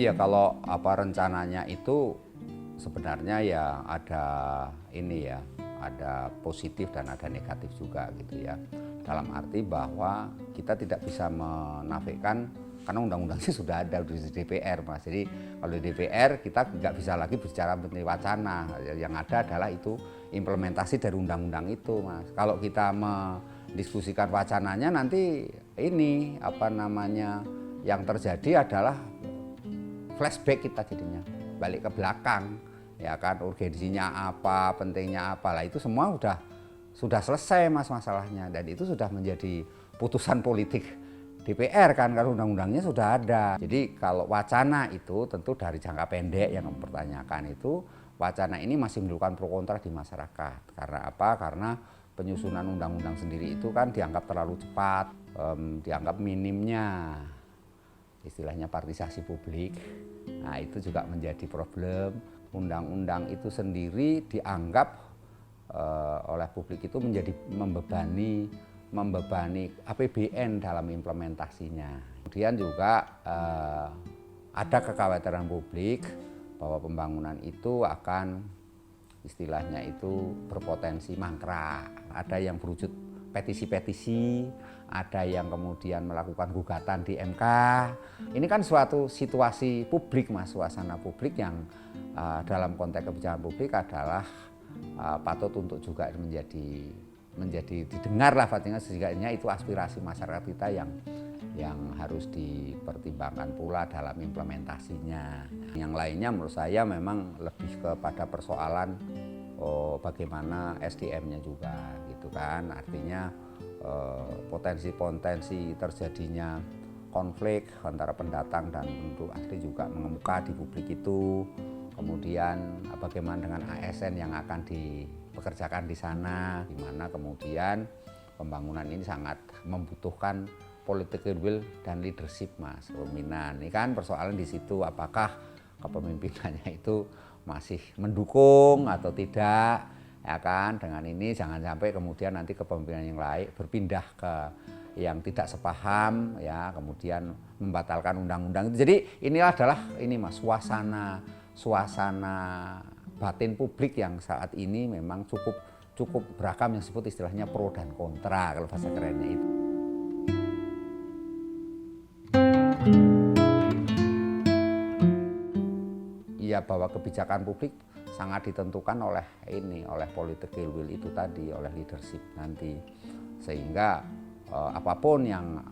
Iya, kalau rencananya itu sebenarnya ya ada ini ya, ada positif dan ada negatif juga gitu ya. Dalam arti bahwa kita tidak bisa menafikan karena undang-undangnya sudah ada di DPR, Mas. Jadi kalau di DPR kita nggak bisa lagi bicara mengenai wacana. Yang ada adalah itu implementasi dari undang-undang itu, Mas. Kalau kita mendiskusikan wacananya nanti ini yang terjadi adalah flashback kita jadinya, balik ke belakang ya kan, urgensinya apa, pentingnya apa, lah itu semua sudah selesai, Mas, masalahnya, dan itu sudah menjadi putusan politik DPR kan, karena undang-undangnya sudah ada. Jadi kalau wacana itu tentu dari jangka pendek yang mempertanyakan itu, wacana ini masih menimbulkan pro kontra di masyarakat. Karena apa? Karena penyusunan undang-undang sendiri itu kan dianggap terlalu cepat, dianggap minimnya istilahnya partisipasi publik. Nah, itu juga menjadi problem. Undang-undang itu sendiri dianggap oleh publik itu menjadi membebani APBN dalam implementasinya. Kemudian juga ada kekhawatiran publik bahwa pembangunan itu akan istilahnya itu berpotensi mangkrak. Ada yang berwujud petisi-petisi, ada yang kemudian melakukan gugatan di MK. Ini kan suatu situasi publik, Mas, suasana publik yang dalam konteks kebijakan publik adalah patut untuk juga menjadi didengar lah, setidaknya itu aspirasi masyarakat kita yang harus dipertimbangkan pula dalam implementasinya. Yang lainnya menurut saya memang lebih kepada persoalan bagaimana SDM-nya juga gitu kan, artinya potensi-potensi terjadinya konflik antara pendatang dan penduduk asli juga mengemuka di publik itu. Kemudian bagaimana dengan ASN yang akan dipekerjakan di sana, di mana kemudian pembangunan ini sangat membutuhkan political will dan leadership, Mas, pemimpinan. Ini kan persoalan di situ, apakah kepemimpinannya itu masih mendukung atau tidak, ya kan. Dengan ini jangan sampai kemudian nanti kepemimpinan yang lain berpindah ke yang tidak sepaham, ya, kemudian membatalkan undang-undang itu. Jadi inilah adalah ini, Mas, suasana batin publik yang saat ini memang cukup beragam, yang disebut istilahnya pro dan kontra kalau bahasa kerennya itu. Ya, bahwa kebijakan publik sangat ditentukan oleh political will itu tadi, oleh leadership nanti, sehingga apapun yang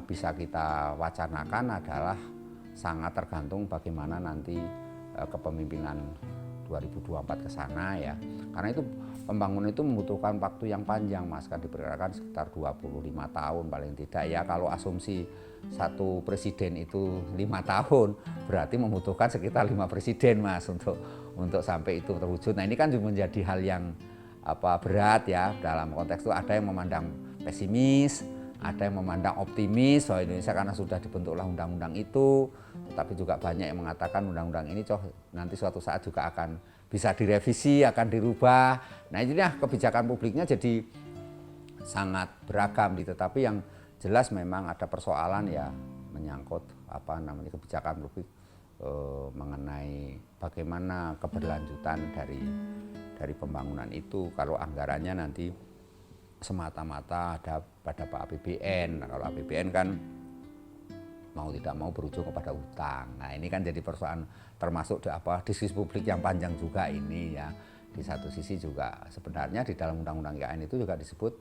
bisa kita wacanakan adalah sangat tergantung bagaimana nanti kepemimpinan 2024 ke sana ya. Karena itu pembangunan itu membutuhkan waktu yang panjang, Mas, kan diperkirakan sekitar 25 tahun paling tidak ya. Kalau asumsi satu presiden itu 5 tahun, berarti membutuhkan sekitar 5 presiden, Mas, untuk sampai itu terwujud. Nah, ini kan juga menjadi hal yang berat ya. Dalam konteks itu ada yang memandang pesimis, ada yang memandang optimis bahwa Indonesia karena sudah dibentuklah undang-undang itu, tetapi juga banyak yang mengatakan undang-undang ini nanti suatu saat juga akan bisa direvisi, akan dirubah. Nah, inilah kebijakan publiknya jadi sangat beragam, tetapi yang jelas memang ada persoalan ya menyangkut kebijakan publik mengenai bagaimana keberlanjutan dari pembangunan itu. Kalau anggarannya nanti semata-mata ada pada APBN. Nah, kalau APBN kan mau tidak mau berujung kepada utang. Nah, ini kan jadi persoalan termasuk diskusi publik yang panjang juga ini ya. Di satu sisi juga sebenarnya di dalam Undang-Undang IKN itu juga disebut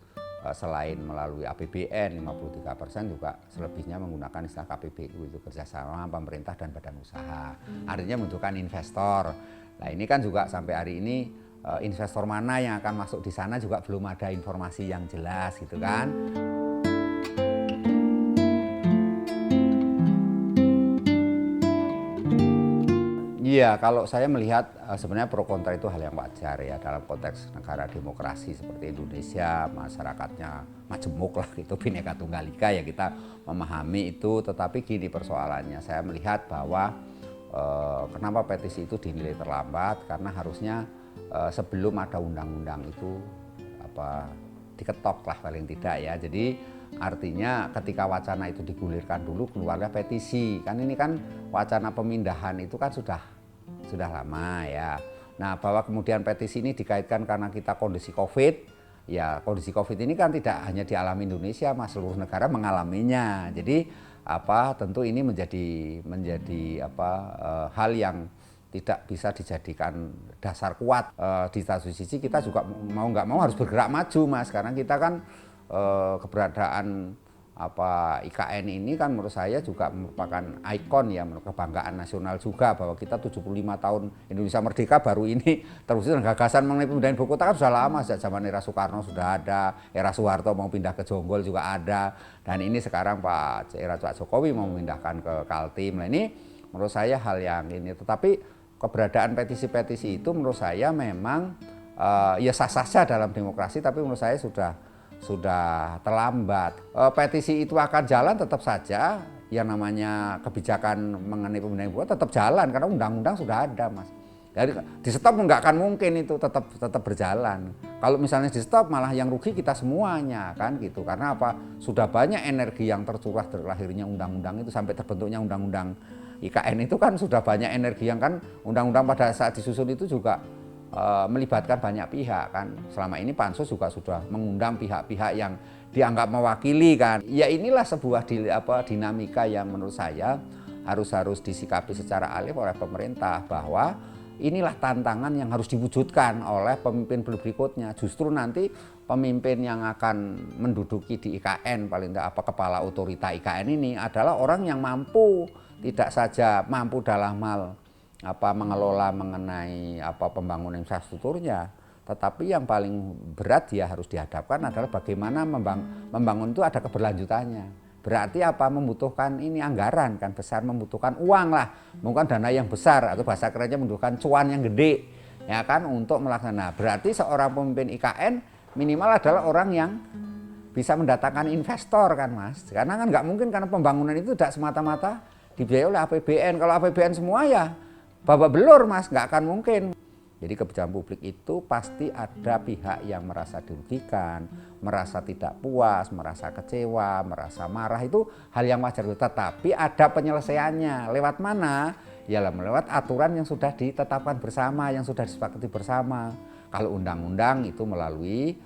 selain melalui APBN 53% juga selebihnya menggunakan istilah KPBU, itu kerjasama pemerintah dan badan usaha. Artinya membutuhkan investor. Nah ini kan juga sampai hari ini investor mana yang akan masuk di sana juga belum ada informasi yang jelas gitu kan. Iya, kalau saya melihat sebenarnya pro kontra itu hal yang wajar ya dalam konteks negara demokrasi seperti Indonesia, masyarakatnya majemuk lah gitu, Bhinneka Tunggal Ika ya, kita memahami itu. Tetapi gini persoalannya, saya melihat bahwa kenapa petisi itu dinilai terlambat, karena harusnya sebelum ada undang-undang itu diketok lah paling tidak ya. Jadi artinya ketika wacana itu digulirkan dulu, keluarnya petisi. Kan ini kan wacana pemindahan itu kan sudah lama ya. Nah, bahwa kemudian petisi ini dikaitkan karena kita kondisi Covid, ya kondisi Covid ini kan tidak hanya dialami Indonesia, Mas, seluruh negara mengalaminya. Jadi tentu ini menjadi hal yang tidak bisa dijadikan dasar kuat. Di satu sisi kita juga mau nggak mau harus bergerak maju, Mas, karena kita kan keberadaan IKN ini kan menurut saya juga merupakan ikon ya, kebanggaan nasional juga, bahwa kita 75 tahun Indonesia merdeka baru ini terwujud. Gagasan mengenai pemindahan ibu kota kan sudah lama, sejak zaman era Soekarno sudah ada, era Soeharto mau pindah ke Jonggol juga ada, dan ini sekarang Pak Jokowi mau memindahkan ke Kaltim. Nah ini menurut saya hal yang ini, tetapi keberadaan petisi-petisi itu menurut saya memang ya sah-sah saja dalam demokrasi, tapi menurut saya sudah terlambat. Petisi itu akan jalan tetap saja, yang namanya kebijakan mengenai pemindahan ibu kota tetap jalan karena undang-undang sudah ada, Mas. Jadi di stop nggak akan mungkin, itu tetap berjalan. Kalau misalnya di stop malah yang rugi kita semuanya kan gitu. Karena sudah banyak energi yang tercurah dari lahirnya undang-undang itu sampai terbentuknya undang-undang IKN itu kan sudah banyak energi yang kan undang-undang pada saat disusun itu juga melibatkan banyak pihak kan. Selama ini Pansus juga sudah mengundang pihak-pihak yang dianggap mewakili kan. Ya inilah sebuah dinamika yang menurut saya harus disikapi secara alif oleh pemerintah, bahwa inilah tantangan yang harus diwujudkan oleh pemimpin berikutnya. Justru nanti pemimpin yang akan menduduki di IKN, paling tidak kepala otorita IKN ini adalah orang yang mampu, tidak saja mampu dalam hal mengelola mengenai pembangunan infrastrukturnya, tetapi yang paling berat dia harus dihadapkan adalah bagaimana membangun itu ada keberlanjutannya. Berarti membutuhkan ini anggaran kan besar, membutuhkan uang lah, bukan dana yang besar, atau bahasa kerennya membutuhkan cuan yang gede ya kan untuk melaksanakan. Berarti seorang pemimpin IKN minimal adalah orang yang bisa mendatangkan investor kan, Mas. Karena kan nggak mungkin, karena pembangunan itu tidak semata-mata dibiayai oleh APBN. Kalau APBN semua ya babak belur, Mas, nggak akan mungkin. Jadi kebijakan publik itu pasti ada pihak yang merasa dirugikan, merasa tidak puas, merasa kecewa, merasa marah, itu hal yang wajar. Tetapi ada penyelesaiannya. Lewat mana? Ya lewat aturan yang sudah ditetapkan bersama, yang sudah disepakati bersama. Kalau undang-undang itu melalui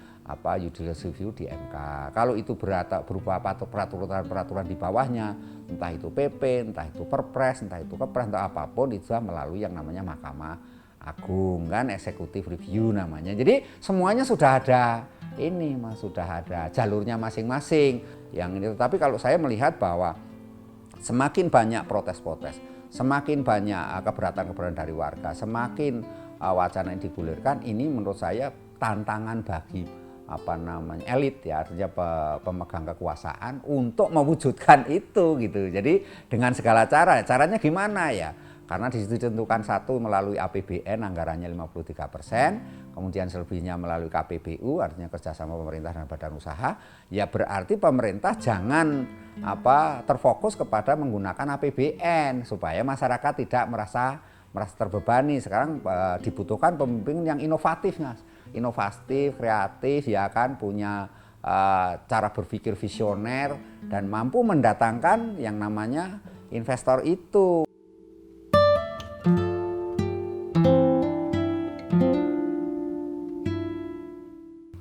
judicial review di MK. Kalau itu berupa peraturan-peraturan di bawahnya, entah itu PP, entah itu Perpres, entah itu Kepres, entah apapun, itu melalui yang namanya Mahkamah Agung kan, executive review namanya. Jadi semuanya sudah ada ini, Mas, sudah ada jalurnya masing-masing yang ini. Tetapi kalau saya melihat bahwa semakin banyak protes-protes, semakin banyak keberatan-keberatan dari warga, semakin wacana yang digulirkan, ini menurut saya tantangan bagi elit ya, artinya pemegang kekuasaan untuk mewujudkan itu gitu. Jadi dengan segala caranya gimana ya? Karena di situ ditentukan satu melalui APBN anggarannya 53%, kemudian selebihnya melalui KPBU, artinya kerjasama pemerintah dan badan usaha. Ya berarti pemerintah jangan terfokus kepada menggunakan APBN supaya masyarakat tidak merasa terbebani. Sekarang dibutuhkan pemimpin yang inovatif, Mas. Inovatif, kreatif, ya kan, punya cara berpikir visioner dan mampu mendatangkan yang namanya investor itu.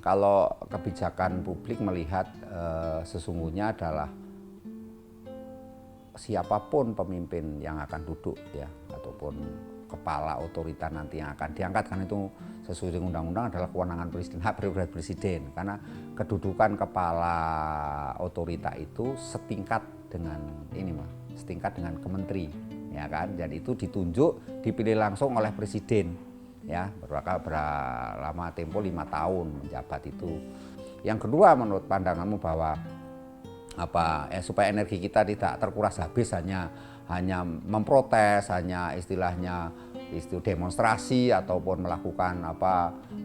Kalau kebijakan publik melihat sesungguhnya adalah siapapun pemimpin yang akan duduk ya, ataupun kepala otorita nanti yang akan diangkat, kan itu sesuai dengan undang-undang adalah kewenangan presiden, hak prerogatif presiden, karena kedudukan kepala otorita itu setingkat dengan ini Mas, setingkat dengan kementeri, ya kan, dan itu ditunjuk dipilih langsung oleh presiden, ya, berlama tempo 5 tahun menjabat itu. Yang kedua, menurut pandanganmu bahwa supaya energi kita tidak terkuras habis hanya memprotes, hanya istilahnya demonstrasi ataupun melakukan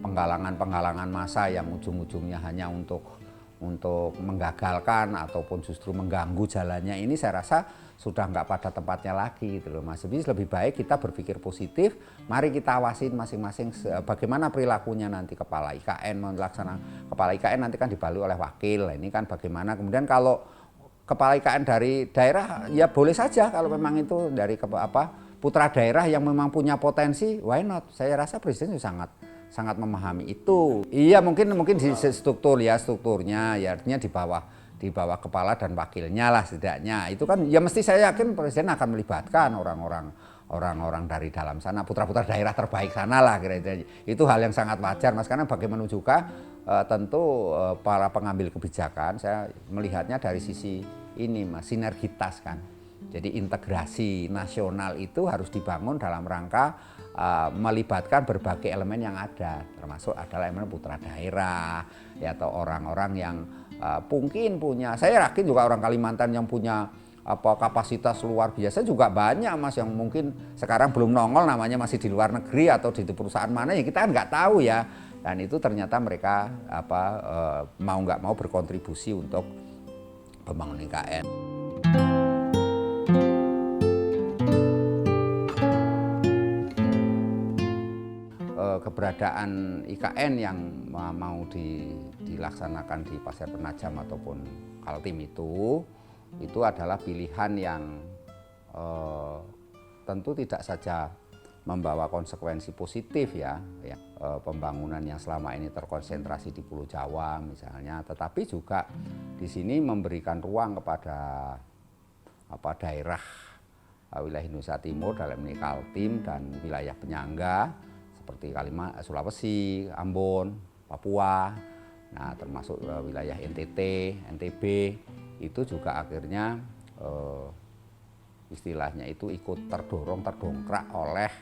penggalangan massa yang ujung-ujungnya hanya untuk menggagalkan ataupun justru mengganggu jalannya, ini saya rasa sudah nggak pada tempatnya lagi gitu loh Mas. Jadi lebih baik kita berpikir positif, mari kita awasin masing-masing bagaimana perilakunya nanti kepala IKN melaksanakan. Kepala IKN nanti kan dibalui oleh wakil, ini kan bagaimana kemudian kalau kepala IKN dari daerah ya boleh saja, kalau memang itu dari putra daerah yang memang punya potensi, why not? Saya rasa presiden sangat memahami itu. Iya, mungkin di strukturnya ya, artinya di bawah kepala dan wakilnya lah setidaknya. Itu kan ya mesti saya yakin presiden akan melibatkan orang-orang dari dalam sana, putra-putra daerah terbaik sana lah kira-kira. Itu hal yang sangat wajar Mas, karena bagaimana juga tentu para pengambil kebijakan saya melihatnya dari sisi ini Mas, sinergitas kan. Jadi integrasi nasional itu harus dibangun dalam rangka melibatkan berbagai elemen yang ada, termasuk adalah elemen putra daerah ya, atau orang-orang yang mungkin punya, saya yakin juga orang Kalimantan yang punya kapasitas luar biasa juga banyak Mas, yang mungkin sekarang belum nongol, namanya masih di luar negeri atau di perusahaan mana ya kita nggak tahu ya, dan itu ternyata mereka mau nggak mau berkontribusi untuk pembangunan IKN. Keberadaan IKN yang mau dilaksanakan di Pasir Penajam ataupun Kaltim itu adalah pilihan yang tentu tidak saja membawa konsekuensi positif ya, pembangunan yang selama ini terkonsentrasi di Pulau Jawa misalnya, tetapi juga di sini memberikan ruang kepada daerah wilayah Indonesia Timur dalam ini Kaltim dan wilayah penyangga seperti Sulawesi, Ambon, Papua, nah termasuk wilayah NTT, NTB, itu juga akhirnya istilahnya itu ikut terdongkrak oleh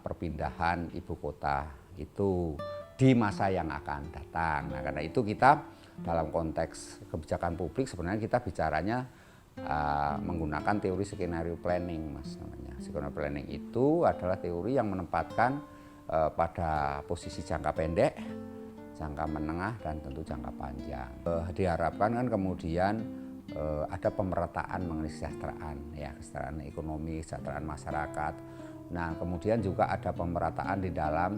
perpindahan ibu kota itu di masa yang akan datang. Nah, karena itu kita dalam konteks kebijakan publik sebenarnya kita bicaranya menggunakan teori skenario planning Mas namanya. Skenario planning itu adalah teori yang menempatkan pada posisi jangka pendek, jangka menengah, dan tentu jangka panjang. Diharapkan kan kemudian ada pemerataan mengenai kesejahteraan, ya, kesejahteraan ekonomi, kesejahteraan masyarakat. Nah, kemudian juga ada pemerataan di dalam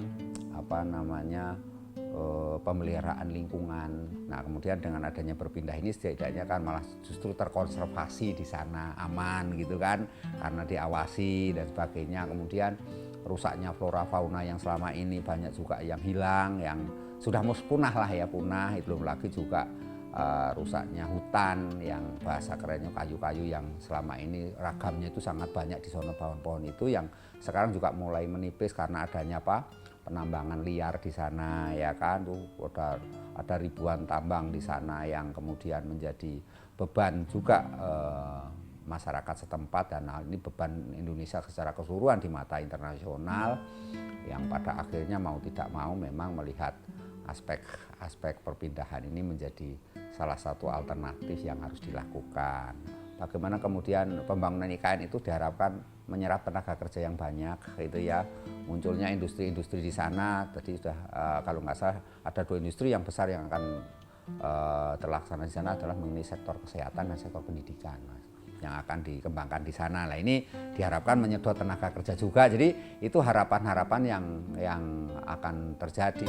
pemeliharaan lingkungan. Nah, kemudian dengan adanya berpindah ini setidaknya kan malah justru terkonservasi di sana, aman gitu kan, karena diawasi dan sebagainya. Kemudian rusaknya flora fauna yang selama ini banyak juga yang hilang, yang sudah punah lah ya, punah. Belum lagi juga rusaknya hutan yang bahasa kerennya kayu-kayu yang selama ini ragamnya itu sangat banyak di sana, pohon-pohon itu yang sekarang juga mulai menipis karena adanya penambangan liar di sana ya kan, tuh ada ribuan tambang di sana yang kemudian menjadi beban juga masyarakat setempat, dan hal ini beban Indonesia secara keseluruhan di mata internasional yang pada akhirnya mau tidak mau memang melihat aspek perpindahan ini menjadi salah satu alternatif yang harus dilakukan. Bagaimana kemudian pembangunan IKN itu diharapkan menyerap tenaga kerja yang banyak, itu ya, munculnya industri-industri di sana. Tadi sudah kalau nggak salah ada 2 industri yang besar yang akan terlaksana di sana adalah mengenai sektor kesehatan dan sektor pendidikan, Mas, yang akan dikembangkan di sana. Nah, ini diharapkan menyedot tenaga kerja juga. Jadi itu harapan-harapan yang akan terjadi.